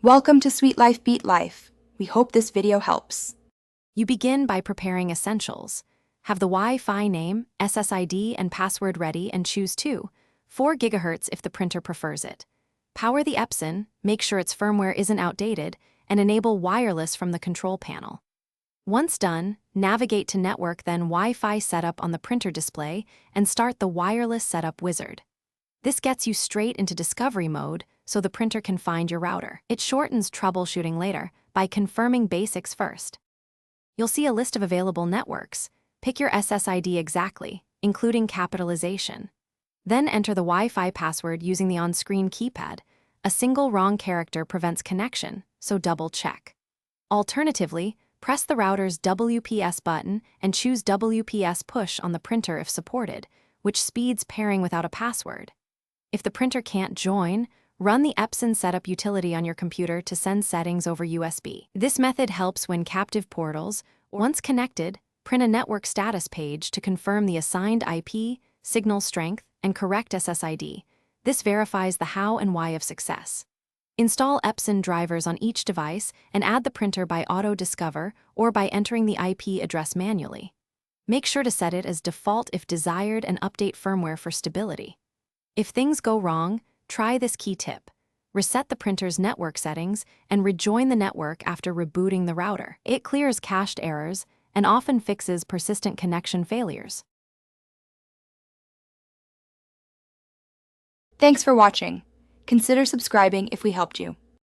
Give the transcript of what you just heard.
Welcome to Sweet Life Beat Life. We hope this video helps. You begin by preparing essentials. Have the Wi-Fi name, SSID, and password ready and choose 4 GHz if the printer prefers it. Power the Epson, make sure its firmware isn't outdated, and enable wireless from the control panel. Once done, navigate to Network, then Wi-Fi setup on the printer display, and start the wireless setup wizard. This gets you straight into discovery mode so the printer can find your router. It shortens troubleshooting later by confirming basics first. You'll see a list of available networks. Pick your SSID exactly, including capitalization. Then enter the Wi-Fi password using the on-screen keypad. A single wrong character prevents connection, so double-check. Alternatively, press the router's WPS button and choose WPS push on the printer if supported, which speeds pairing without a password. If the printer can't join, run the Epson Setup utility on your computer to send settings over USB. This method helps when captive portals. Once connected, print a network status page to confirm the assigned IP, signal strength, and correct SSID. This verifies the how and why of success. Install Epson drivers on each device and add the printer by auto-discover or by entering the IP address manually. Make sure to set it as default if desired and update firmware for stability. If things go wrong, try this key tip. Reset the printer's network settings and rejoin the network after rebooting the router. It clears cached errors and often fixes persistent connection failures. Thanks for watching. Consider subscribing if we helped you.